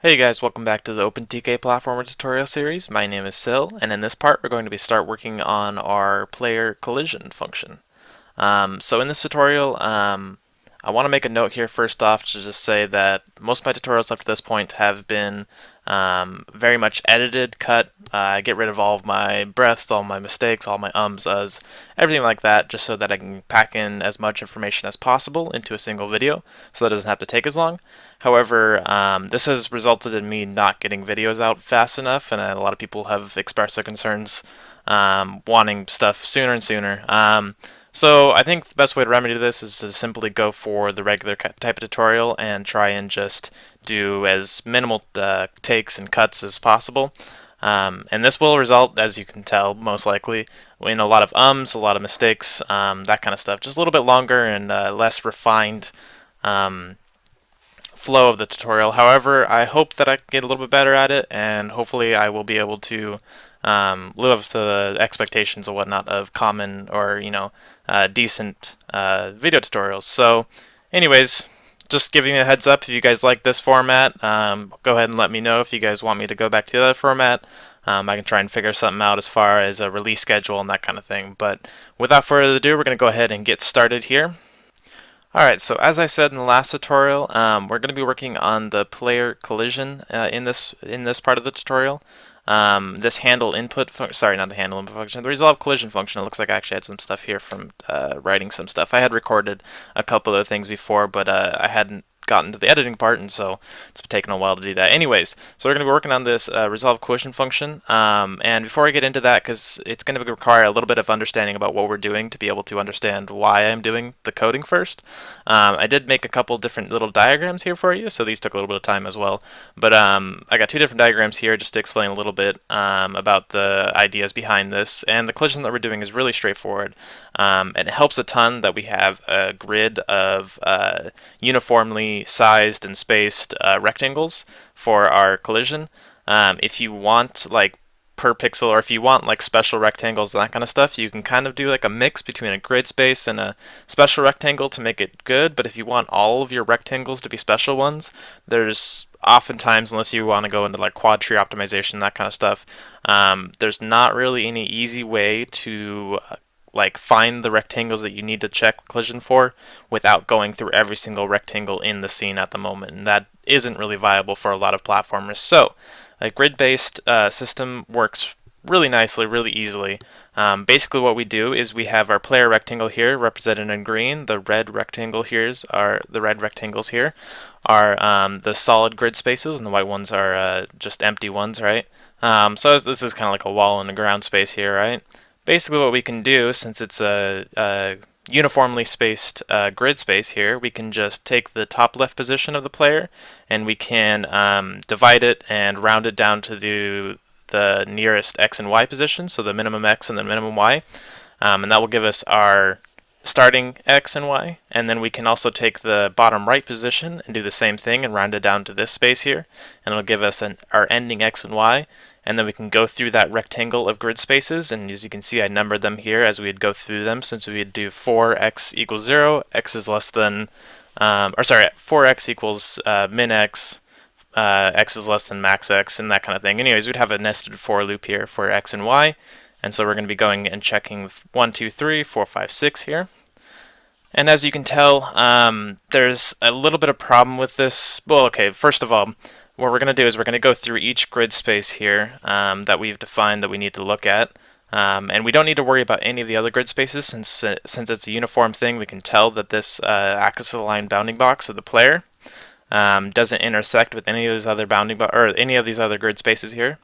Hey guys, welcome back to the OpenTK Platformer Tutorial Series. My name is Sil, and in this part we're going to start working on our player collision function. So in this tutorial, I want to make a note here first off to just say that most of my tutorials up to this point have been very much edited, cut. I get rid of all of my breaths, all my mistakes, all my ums, uhs, everything like that, just so that I can pack in as much information as possible into a single video, so that it doesn't have to take as long. However, this has resulted in me not getting videos out fast enough, and a lot of people have expressed their concerns wanting stuff sooner and sooner. So I think the best way to remedy this is to simply go for the regular type of tutorial and try and just do as minimal takes and cuts as possible. And this will result, as you can tell, most likely, in a lot of ums, a lot of mistakes, that kind of stuff. Just a little bit longer and less refined flow of the tutorial. However, I hope that I can get a little bit better at it, and hopefully I will be able to live up to the expectations and whatnot of common or decent video tutorials. So, anyways, just giving you a heads up, if you guys like this format, go ahead and let me know if you guys want me to go back to the other format. I can try and figure something out as far as a release schedule and that kind of thing. But without further ado, we're going to go ahead and get started here. Alright, so as I said in the last tutorial, we're going to be working on the player collision in this part of the tutorial. This handle input sorry, not the handle input function, the resolve collision function. It looks like I actually had some stuff here from writing some stuff. I had recorded a couple of things before, but I hadn't gotten to the editing part, and so it's taken a while to do that. Anyways, so we're going to be working on this resolve collision function, and before I get into that, because it's going to require a little bit of understanding about what we're doing to be able to understand why I'm doing the coding first. I did make a couple different little diagrams here for you, so these took a little bit of time as well. But I got two different diagrams here just to explain a little bit about the ideas behind this, and the collision that we're doing is really straightforward. And it helps a ton that we have a grid of uniformly sized and spaced rectangles for our collision. If you want like per pixel, or if you want like special rectangles and that kind of stuff, you can kind of do like a mix between a grid space and a special rectangle to make it good. But if you want all of your rectangles to be special ones, there's oftentimes, unless you want to go into like quad tree optimization, that kind of stuff, there's not really any easy way to like find the rectangles that you need to check collision for without going through every single rectangle in the scene at the moment, and that isn't really viable for a lot of platformers. So a grid-based system works really nicely, really easily. Basically what we do is we have our player rectangle here represented in green. The red rectangles here are the solid grid spaces, and the white ones are just empty ones, right? So this is kind of like a wall and a ground space here, right? Basically what we can do, since it's a uniformly spaced grid space here, we can just take the top left position of the player and we can divide it and round it down to the nearest x and y position, so the minimum x and the minimum y, and that will give us our starting x and y. And then we can also take the bottom right position and do the same thing and round it down to this space here, and it'll give us our ending x and y. And then we can go through that rectangle of grid spaces, and as you can see I numbered them here as we'd go through them, since we'd do 4x equals 0, x is less than, 4x equals min x, x is less than max x, and that kind of thing. Anyways, we'd have a nested for loop here for x and y, and so we're going to be going and checking 1, 2, 3, 4, 5, 6 here. And as you can tell, there's a little bit of problem with this. Well, okay, first of all, what we're going to do is we're going to go through each grid space here that we've defined that we need to look at. And we don't need to worry about any of the other grid spaces since it's a uniform thing. We can tell that this axis-aligned bounding box of the player doesn't intersect with any of these other any of these other grid spaces here,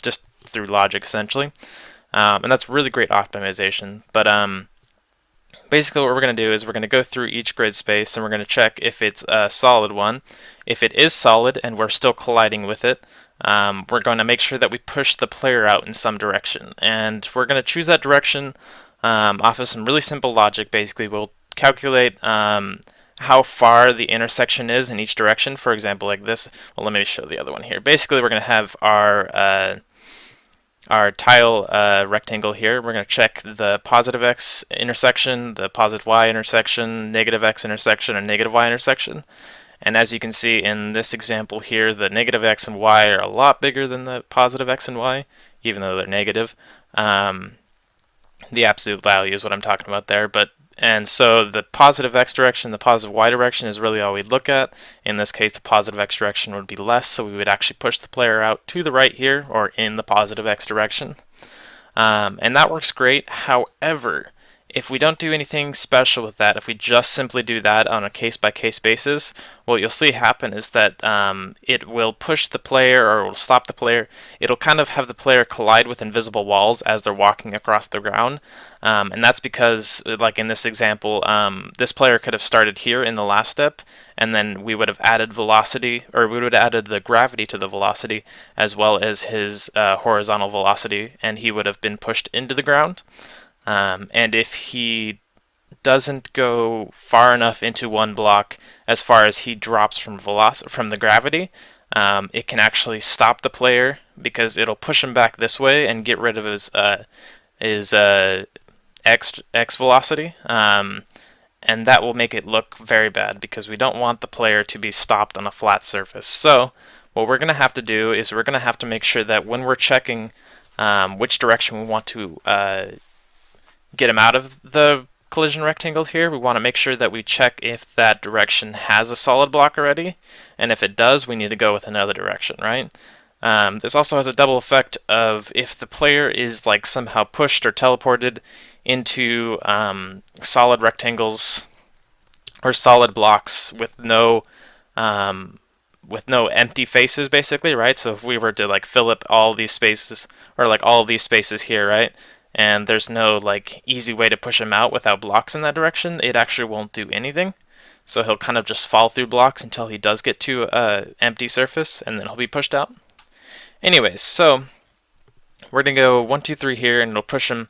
just through logic essentially. And that's really great optimization. But basically what we're going to do is we're going to go through each grid space and we're going to check if it's a solid one. If it is solid and we're still colliding with it, we're going to make sure that we push the player out in some direction. And we're going to choose that direction off of some really simple logic. Basically, we'll calculate how far the intersection is in each direction. For example, like this. Well, let me show the other one here. Basically, we're going to have our tile rectangle here. We're going to check the positive x intersection, the positive y intersection, negative x intersection, and negative y intersection. And as you can see in this example here, the negative x and y are a lot bigger than the positive x and y, even though they're negative. The absolute value is what I'm talking about there. And so the positive x direction, the positive y direction is really all we'd look at. In this case, the positive x direction would be less, so we would actually push the player out to the right here, or in the positive x direction. And that works great. However, if we don't do anything special with that, if we just simply do that on a case-by-case basis, what you'll see happen is that it will push the player, or it will stop the player. It'll kind of have the player collide with invisible walls as they're walking across the ground. And that's because, like in this example, this player could have started here in the last step, and then we would have added velocity, or we would have added the gravity to the velocity, as well as his horizontal velocity, and he would have been pushed into the ground. And if he doesn't go far enough into one block, as far as he drops from the gravity, it can actually stop the player because it'll push him back this way and get rid of his x velocity. And that will make it look very bad because we don't want the player to be stopped on a flat surface. So what we're going to have to do is we're going to have to make sure that when we're checking which direction we want to get him out of the collision rectangle here, we want to make sure that we check if that direction has a solid block already, and if it does, we need to go with another direction, right? This also has a double effect of if the player is like somehow pushed or teleported into solid rectangles or solid blocks with no empty faces, basically, right? So if we were to like fill up all these spaces, or like all of these spaces here, right? And there's no like easy way to push him out without blocks in that direction, it actually won't do anything. So he'll kind of just fall through blocks until he does get to an empty surface, and then he'll be pushed out. Anyways, so we're going to go 1, 2, 3 here, and it'll push him.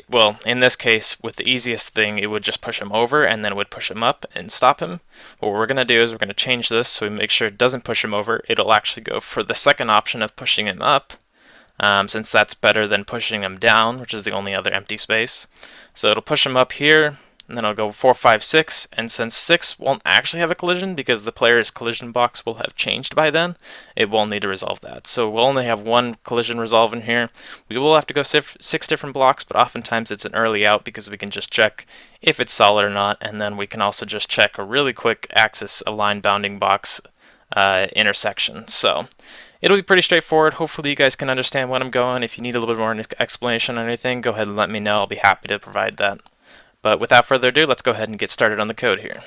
Well, in this case, with the easiest thing, it would just push him over, and then it would push him up and stop him. What we're going to do is we're going to change this so we make sure it doesn't push him over. It'll actually go for the second option of pushing him up, since that's better than pushing him down, which is the only other empty space. So it'll push him up here, and then I'll go 4, 5, 6, and since 6 won't actually have a collision because the player's collision box will have changed by then, it will need to resolve that. So we'll only have one collision resolve in here. We will have to go 6 different blocks, but oftentimes it's an early out because we can just check if it's solid or not, and then we can also just check a really quick axis align bounding box intersection. So it'll be pretty straightforward. Hopefully you guys can understand what I'm going. If you need a little bit more explanation on anything, go ahead and let me know. I'll be happy to provide that. But without further ado, let's go ahead and get started on the code here.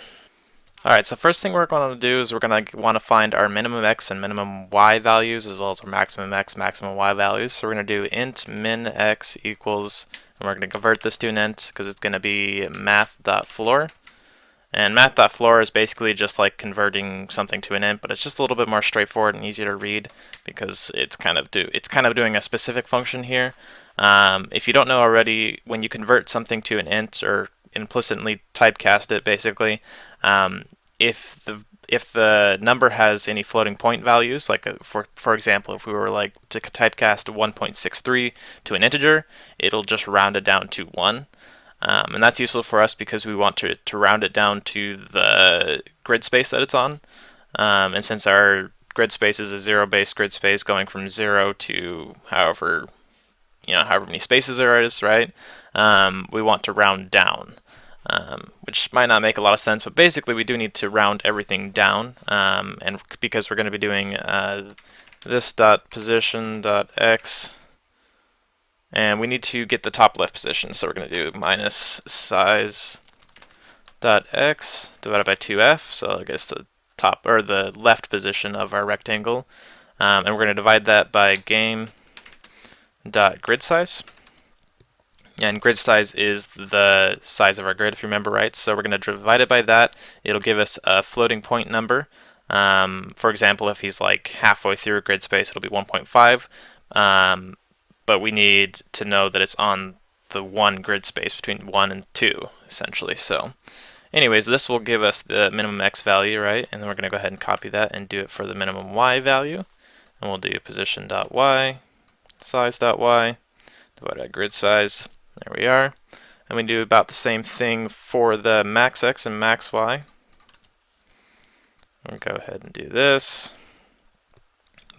Alright, so first thing we're going to do is we're going to want to find our minimum x and minimum y values, as well as our maximum x, maximum y values. So we're going to do int min x equals, and we're going to convert this to an int because it's going to be math.floor. And math.floor is basically just like converting something to an int, but it's just a little bit more straightforward and easier to read because it's kind of doing a specific function here. If you don't know already, when you convert something to an int or implicitly typecast it, basically, if the number has any floating point values, like for example, if we were like to typecast 1.63 to an integer, it'll just round it down to 1. And that's useful for us because we want to round it down to the grid space that it's on. And since our grid space is a zero-based grid space going from 0 to however many spaces there is, right? We want to round down, which might not make a lot of sense, but basically we do need to round everything down. And because we're going to be doing this dot position dot x, and we need to get the top left position, so we're going to do minus size dot x divided by 2f, so I guess the top or the left position of our rectangle, and we're going to divide that by game dot grid size. And grid size is the size of our grid, if you remember right. So we're going to divide it by that. It'll give us a floating point number. For example, if he's like halfway through a grid space, it'll be 1.5. But we need to know that it's on the one grid space between 1 and 2, essentially. So anyways, this will give us the minimum x value, right? And then we're going to go ahead and copy that and do it for the minimum y value. And we'll do position.y, size.y, divided by grid size. There we are. And we do about the same thing for the max x and max y. We'll go ahead and do this.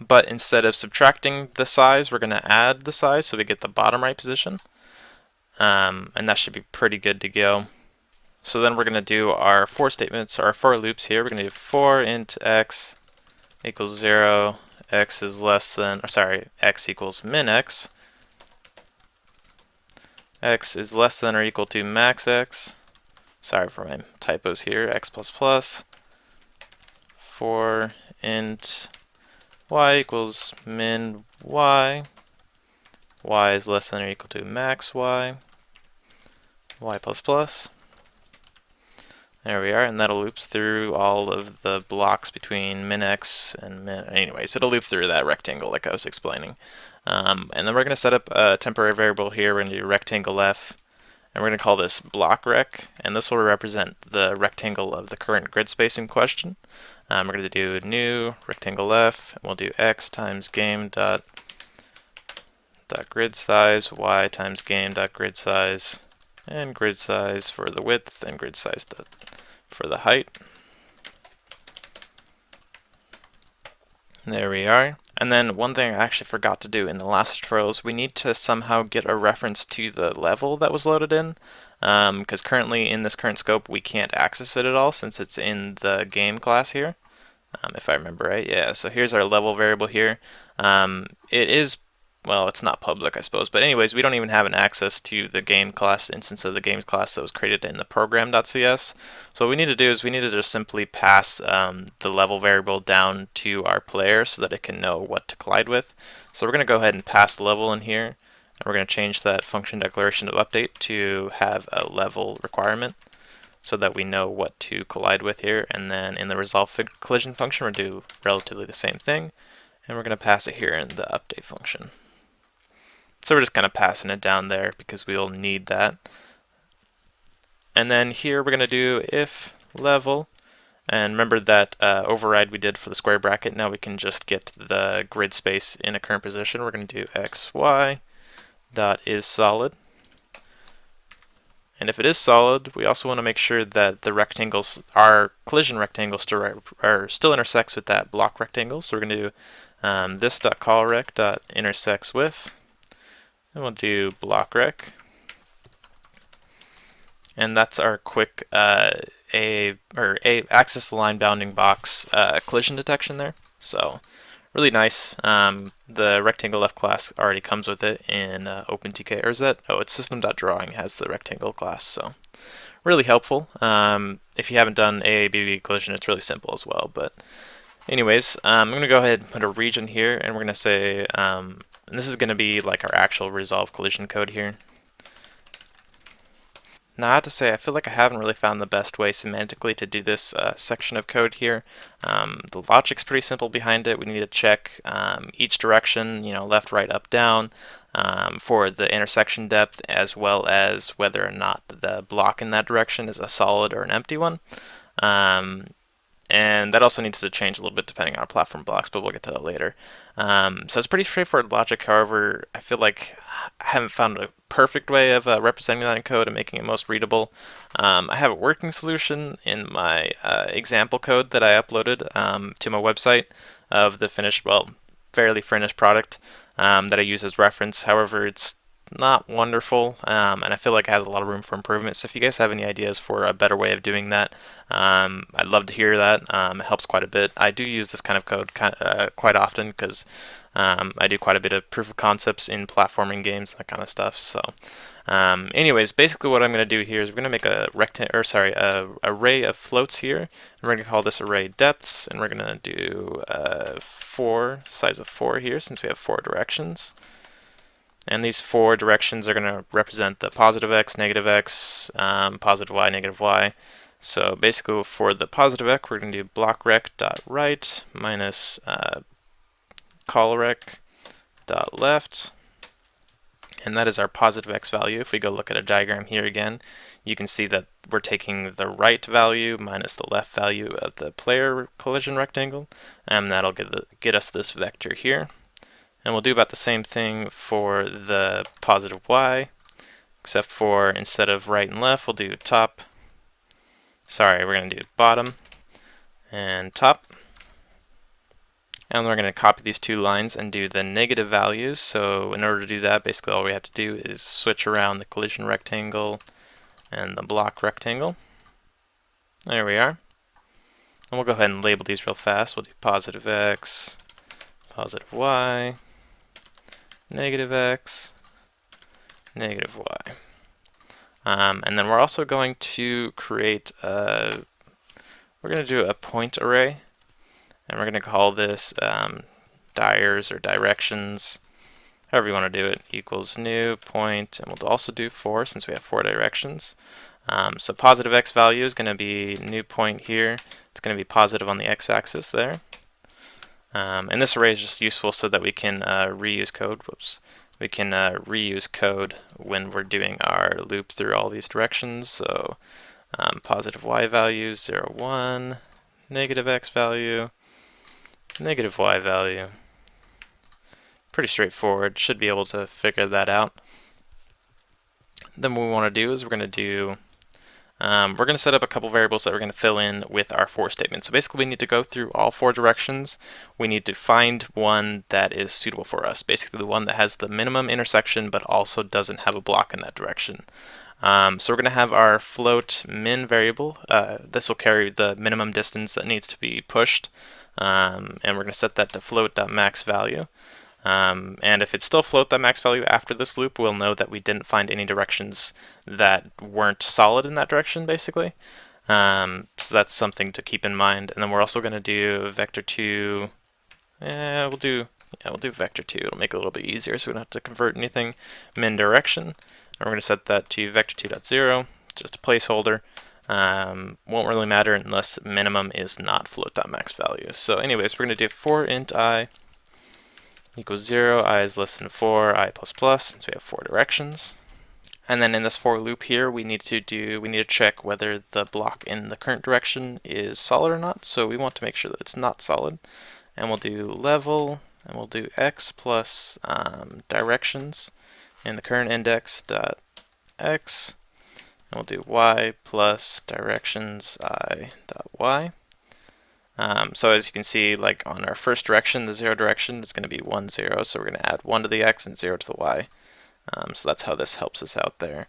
But instead of subtracting the size, we're going to add the size so we get the bottom right position. And that should be pretty good to go. So then we're going to do our for statements, our for loops here. We're going to do for int x equals 0, x is less than, or sorry, x equals min x is less than or equal to max x. Sorry for my typos here, x plus plus. For int y equals min y is less than or equal to max y plus plus. There we are, and that'll loop through all of the blocks between min x and min. Anyways, it'll loop through that rectangle like I was explaining. And then we're going to set up a temporary variable here. We're going to do rectangle f, and we're going to call this block rec, and this will represent the rectangle of the current grid space in question. We're going to do new rectangle f, and we'll do x times game dot grid size, y times game dot grid size, and grid size for the width, and grid size for the height. There we are. And then one thing I actually forgot to do in the last tutorial is we need to somehow get a reference to the level that was loaded in, because currently in this current scope we can't access it at all since it's in the game class here, if I remember right. Yeah, so here's our level variable here. It is, well, it's not public, I suppose, but anyways, we don't even have an access to the game class instance of the games class that was created in the program.cs. So what we need to do is we need to just simply pass the level variable down to our player so that it can know what to collide with. So we're going to go ahead and pass level in here, and we're going to change that function declaration of update to have a level requirement so that we know what to collide with here. And then in the ResolveCollision function, we're going to do relatively the same thing, and we're going to pass it here in the update function. So we're just kind of passing it down there because we'll need that. And then here we're going to do if level, and remember that override we did for the square bracket. Now we can just get the grid space in a current position. We're going to do xy dot is solid. And if it is solid, we also want to make sure that the rectangles, our collision rectangle, still intersects with that block rectangle. So we're going to do this.callRec.intersects with. And we'll do block rec, and that's our quick axis line bounding box collision detection there. So really nice. The rectangle left class already comes with it in OpenTK, or is that? Oh, it's system.drawing has the rectangle class. So really helpful. If you haven't done AABB collision, it's really simple as well. But anyways, I'm going to go ahead and put a region here, and we're going to say. And this is going to be like our actual ResolveCollision code here. Now I have to say, I feel like I haven't really found the best way semantically to do this section of code here. The logic's pretty simple behind it. We need to check each direction, left, right, up, down, for the intersection depth, as well as whether or not the block in that direction is a solid or an empty one. And that also needs to change a little bit depending on our platform blocks, but we'll get to that later. So it's pretty straightforward logic. However, I feel like I haven't found a perfect way of representing that in code and making it most readable. I have a working solution in my example code that I uploaded to my website of the finished, well, fairly finished product that I use as reference. However, it's not wonderful, and I feel like it has a lot of room for improvement. So if you guys have any ideas for a better way of doing that, I'd love to hear that. It helps quite a bit. I do use this kind of code quite often because I do quite a bit of proof of concepts in platforming games, that kind of stuff. So anyways, basically what I'm going to do here is we're going to make a array of floats here, and we're going to call this array depths, and we're going to do size of 4 here since we have 4 directions. And these 4 directions are going to represent the positive x, negative x, positive y, negative y. So basically for the positive x, we're going to do blockRec.right minus callRec.left. And that is our positive x value. If we go look at a diagram here again, you can see that we're taking the right value minus the left value of the player collision rectangle, and that'll get us this vector here. And we'll do about the same thing for the positive y, except for instead of right and left, we'll do top. Sorry, we're going to do bottom. and top. And we're going to copy these two lines and do the negative values. So in order to do that, basically all we have to do is switch around the collision rectangle and the block rectangle. There we are. And we'll go ahead and label these real fast. We'll do positive x, positive y, negative x, negative y. And then we're also going to create we're going to do a point array. And we're going to call this dyers or directions, however you want to do it, equals new point, and we'll also do 4 since we have 4 directions. So positive x value is going to be new point here. It's going to be positive on the x-axis there. And this array is just useful so that we can reuse code. Whoops. We can reuse code when we're doing our loop through all these directions. So positive y value, 0, 1, negative x value, negative y value. Pretty straightforward. Should be able to figure that out. Then what we want to do is we're going to set up a couple variables that we're going to fill in with our for statement. So basically we need to go through all 4 directions. We need to find one that is suitable for us. Basically the one that has the minimum intersection but also doesn't have a block in that direction. So we're going to have our float min variable. This will carry the minimum distance that needs to be pushed. And we're going to set that to float.max value. And if it's still float.max value after this loop, we'll know that we didn't find any directions that weren't solid in that direction, basically. So that's something to keep in mind. And then we're also going to do vector2. We'll do vector2. It'll make it a little bit easier, so we don't have to convert anything. Min direction. And we're going to set that to vector2.0, just a placeholder. Won't really matter unless minimum is not float.max value. So anyways, we're going to do for int I equals 0, I is less than 4, I plus plus, since we have 4 directions. And then in this for loop here, we need to check whether the block in the current direction is solid or not. So we want to make sure that it's not solid. And we'll do level, and we'll do x plus directions in the current index dot x. And we'll do y plus directions I dot y. So as you can see, like on our first direction, the 0 direction, it's going to be 1, 0. So we're going to add 1 to the x and 0 to the y. So that's how this helps us out there.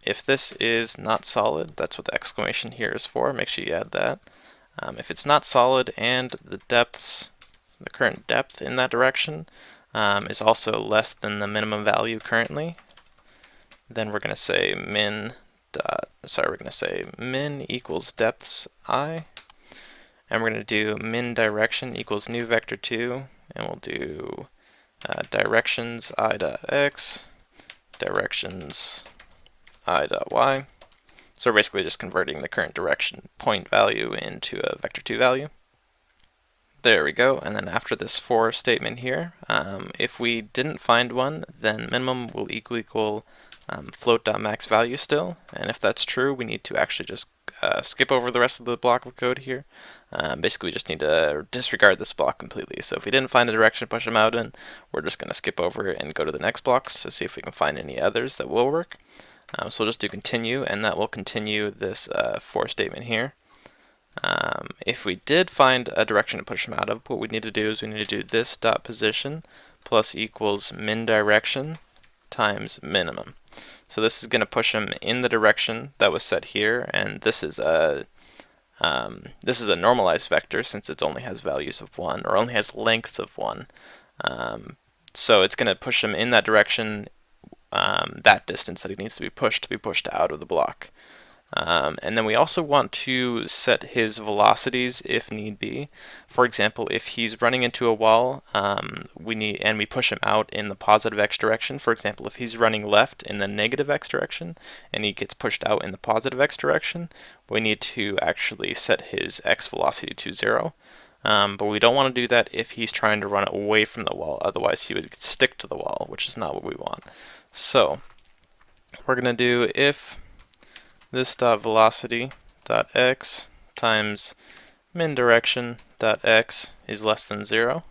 If this is not solid, that's what the exclamation here is for. Make sure you add that. If it's not solid and the current depth in that direction is also less than the minimum value currently, then we're going to say min equals depths I. And we're going to do min direction equals new vector2, and we'll do directions I.x, directions I.y. So we're basically just converting the current direction point value into a vector2 value. There we go. And then after this for statement here, if we didn't find one, then minimum will equal float.max value still. And if that's true, we need to actually just skip over the rest of the block of code here. Basically, we just need to disregard this block completely. So if we didn't find a direction to push them out in, we're just going to skip over it and go to the next blocks to see if we can find any others that will work. So we'll just do continue, and that will continue this for statement here. If we did find a direction to push them out of, what we need to do is we need to do this dot position plus equals min direction times minimum. So this is going to push them in the direction that was set here, and this is a normalized vector since it only has values of 1, or only has lengths of 1. So it's going to push them in that direction, that distance that it needs to be pushed out of the block. And then we also want to set his velocities if need be. For example, if he's running into a wall, we push him out in the positive x direction. For example, if he's running left in the negative x direction and he gets pushed out in the positive x direction, we need to actually set his x velocity to 0. But we don't want to do that if he's trying to run away from the wall. Otherwise, he would stick to the wall, which is not what we want. So we're going to do if this dot velocity dot x times min direction dot x is less than 0.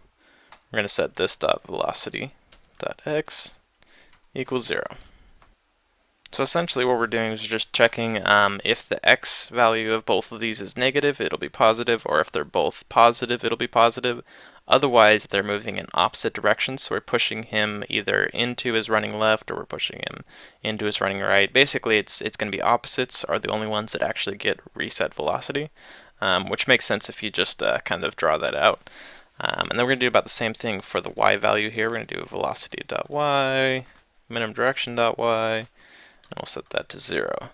We're going to set this dot velocity dot x equals 0. So essentially what we're doing is just checking if the x value of both of these is negative, it'll be positive, or if they're both positive, it'll be positive. Otherwise, they're moving in opposite directions, so we're pushing him either into his running left or we're pushing him into his running right. Basically, it's going to be opposites are the only ones that actually get reset velocity, which makes sense if you just kind of draw that out. And then we're going to do about the same thing for the y value here. We're going to do velocity.y, minimum direction.y, and we'll set that to 0.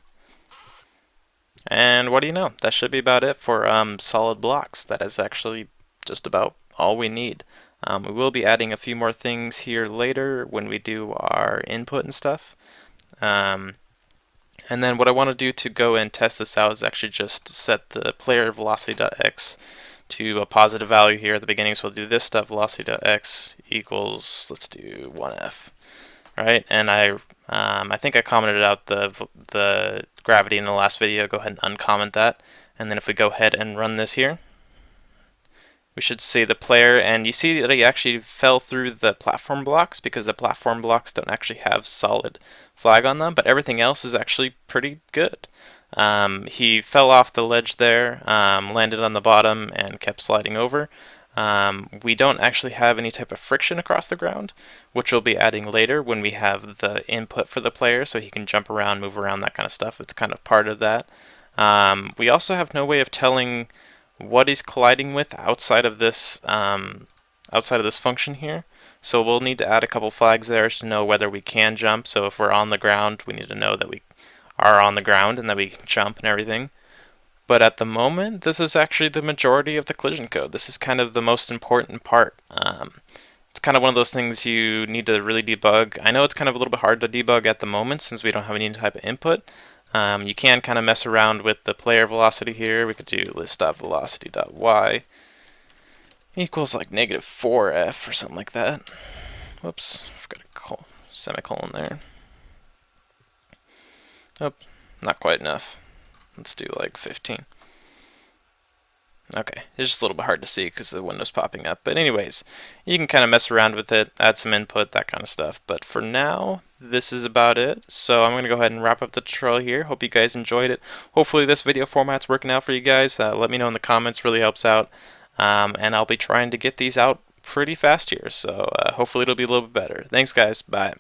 And what do you know? That should be about it for solid blocks. That is actually just about all we need. We will be adding a few more things here later when we do our input and stuff. And then what I want to do to go and test this out is actually just set the player velocity.x to a positive value here at the beginning. So we'll do this stuff, velocity.x equals, let's do 1f, right? And I think I commented out the gravity in the last video. Go ahead and uncomment that. And then if we go ahead and run this here, we should see the player, and you see that he actually fell through the platform blocks because the platform blocks don't actually have solid flag on them, but everything else is actually pretty good. He fell off the ledge there, landed on the bottom, and kept sliding over. We don't actually have any type of friction across the ground, which we'll be adding later when we have the input for the player, so he can jump around, move around, that kind of stuff. It's kind of part of that. We also have no way of telling what he's colliding with outside of this function here. So we'll need to add a couple flags there to know whether we can jump. So if we're on the ground, we need to know that we are on the ground and that we can jump and everything. But at the moment, this is actually the majority of the collision code. This is kind of the most important part. It's kind of one of those things you need to really debug. I know it's kind of a little bit hard to debug at the moment since we don't have any type of input. You can kind of mess around with the player velocity here. We could do list.velocity.y equals like -4f or something like that. Whoops, forgot a semicolon there. Oh, not quite enough. Let's do like 15. Okay, it's just a little bit hard to see because the window's popping up. But anyways, you can kind of mess around with it, add some input, that kind of stuff. But for now, this is about it. So I'm going to go ahead and wrap up the tutorial here. Hope you guys enjoyed it. Hopefully this video format's working out for you guys. Let me know in the comments, really helps out. And I'll be trying to get these out pretty fast here. So hopefully it'll be a little bit better. Thanks guys, bye.